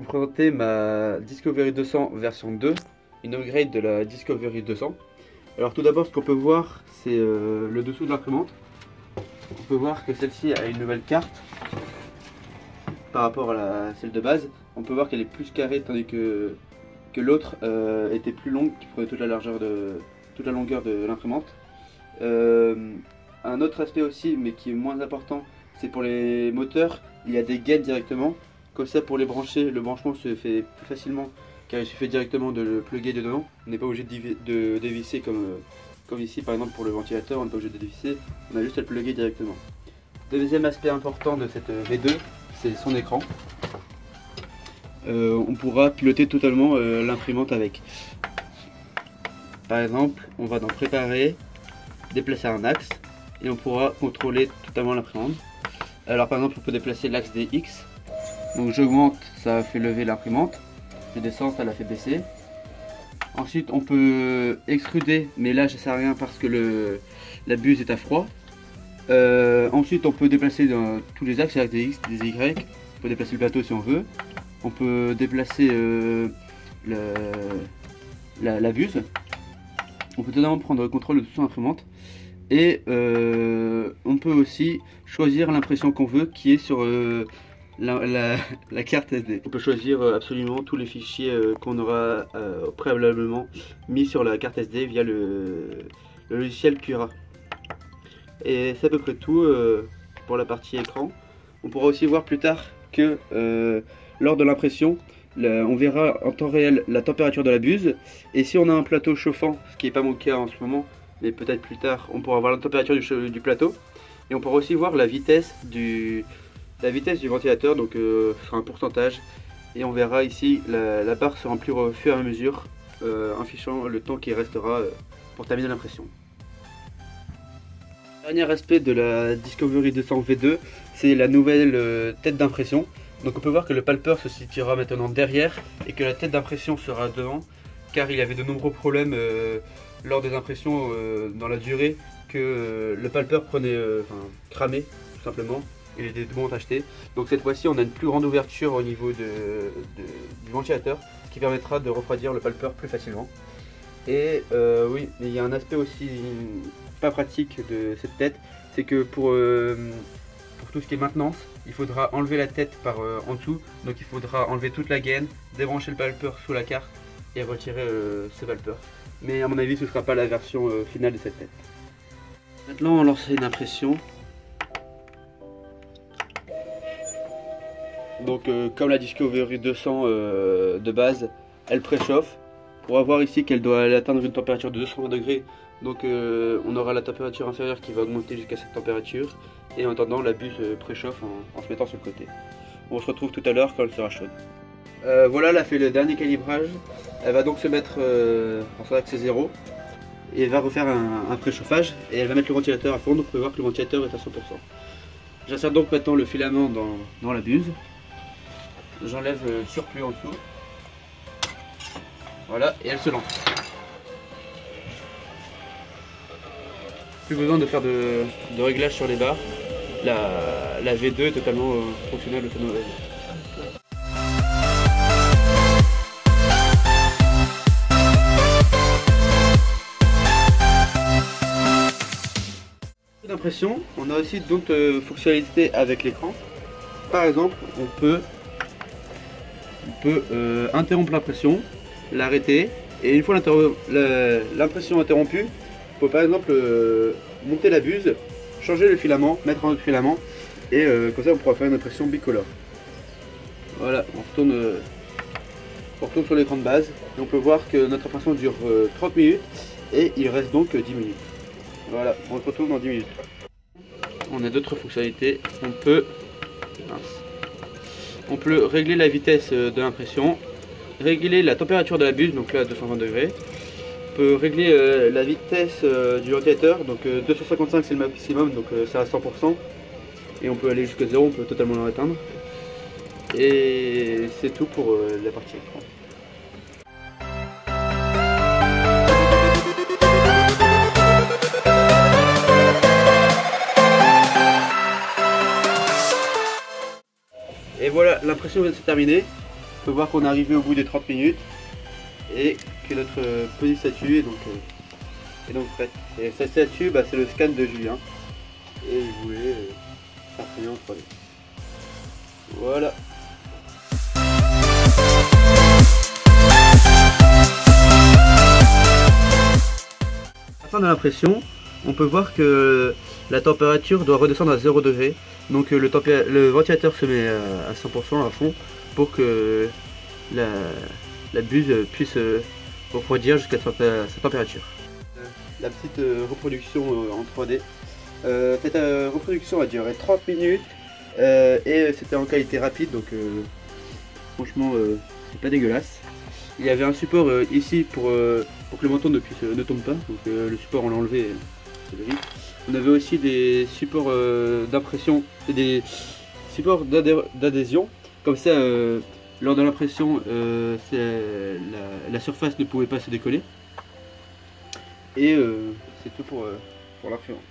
présenter ma Discovery 200 version 2, une upgrade de la Discovery 200. Alors tout d'abord, ce qu'on peut voir, c'est le dessous de l'imprimante. On peut voir que celle-ci a une nouvelle carte par rapport à celle de base. On peut voir qu'elle est plus carrée tandis que l'autre était plus longue, qui prenait toute la longueur de l'imprimante. Un autre aspect aussi, mais qui est moins important, c'est pour les moteurs, il y a des gaines directement. Comme ça, pour les brancher, le branchement se fait plus facilement car il suffit directement de le plugger dedans. On n'est pas obligé de dévisser comme ici par exemple pour le ventilateur, on n'est pas obligé de dévisser, on a juste à le plugger directement. Deuxième aspect important de cette V2, c'est son écran. On pourra piloter totalement l'imprimante avec. Par exemple, on va dans préparer, déplacer un axe et on pourra contrôler totalement l'imprimante. Alors par exemple, on peut déplacer l'axe des X. Donc j'augmente, ça fait lever l'imprimante. Je descends, ça la fait baisser. Ensuite, on peut extruder, mais là, ça sert à rien parce que la buse est à froid. Ensuite, on peut déplacer dans tous les axes, des X, des Y. On peut déplacer le plateau si on veut. On peut déplacer la buse. On peut totalement prendre le contrôle de toute son imprimante. Et on peut aussi choisir l'impression qu'on veut qui est sur la carte SD. On peut choisir absolument tous les fichiers qu'on aura préalablement mis sur la carte SD via le logiciel Cura. Et c'est à peu près tout pour la partie écran. On pourra aussi voir plus tard que lors de l'impression, on verra en temps réel la température de la buse. Et si on a un plateau chauffant, ce qui n'est pas mon cas en ce moment, mais peut-être plus tard, on pourra voir la température du plateau. Et on pourra aussi voir la vitesse du ventilateur, donc ce sera un pourcentage. Et on verra ici, la barre se remplir au fur et à mesure, affichant le temps qui restera pour terminer l'impression. Dernier aspect de la Discovery 200 V2, c'est la nouvelle tête d'impression. Donc on peut voir que le palper se situera maintenant derrière et que la tête d'impression sera devant, car il y avait de nombreux problèmes lors des impressions dans la durée que le palper cramait tout simplement. Il était bon à acheter. Donc cette fois-ci on a une plus grande ouverture au niveau du ventilateur, ce qui permettra de refroidir le palper plus facilement. Et oui, mais il y a un aspect aussi pas pratique de cette tête, c'est que pour tout ce qui est maintenance, il faudra enlever la tête par en dessous. Donc il faudra enlever toute la gaine, débrancher le palper sous la carte et retirer ce palper. Mais à mon avis ce ne sera pas la version finale de cette tête. Maintenant on lance une impression. Donc comme la Discovery 200 de base, elle préchauffe. On va voir ici qu'elle doit atteindre une température de 220 degrés. Donc on aura la température inférieure qui va augmenter jusqu'à cette température. Et en attendant, la buse préchauffe en se mettant sur le côté. On se retrouve tout à l'heure quand elle sera chaude. Voilà, elle a fait le dernier calibrage. Elle va donc se mettre en son axe 0. Et elle va refaire un préchauffage. Et elle va mettre le ventilateur à fond. Donc on peut voir que le ventilateur est à 100%. J'insère donc maintenant le filament dans la buse. J'enlève le surplus en dessous. Voilà, et elle se lance. Plus besoin de faire de réglages sur les barres. La V2 est totalement fonctionnelle autonome. D'impression, on a aussi d'autres fonctionnalités avec l'écran. Par exemple, on peut interrompre l'impression, l'arrêter, et une fois l'impression interrompue, on peut par exemple monter la buse, changer le filament, mettre un autre filament, et comme ça on pourra faire une impression bicolore. Voilà, on retourne sur l'écran de base, et on peut voir que notre impression dure 30 minutes, et il reste donc 10 minutes. Voilà, on se retrouve dans 10 minutes. On a d'autres fonctionnalités, on peut régler la vitesse de l'impression, régler la température de la buse, donc là 220 degrés. On peut régler la vitesse du ventilateur, donc 255 c'est le maximum, donc c'est à 100%. Et on peut aller jusqu'à 0, on peut totalement l'en éteindre. Et c'est tout pour la partie écran. Et voilà, l'impression vient de se terminer. On peut voir qu'on est arrivé au bout des 30 minutes et que notre petite statue est donc prête. Et cette statue, c'est le scan de Julien. Et il voulait s'imprimer en 3D. Voilà. À la fin de l'impression, on peut voir que la température doit redescendre à 0 degré. Donc le ventilateur se met à 100% à fond pour que la buse puisse refroidir jusqu'à sa température. La petite reproduction en 3D. Cette reproduction a duré 30 minutes et c'était en qualité rapide, donc franchement c'est pas dégueulasse. Il y avait un support ici pour que le menton ne tombe pas, donc le support on l'a enlevé, c'est logique. On avait aussi des supports d'impression, des supports d'adhésion, comme ça lors de l'impression la surface ne pouvait pas se décoller. Et c'est tout pour l'imprimante.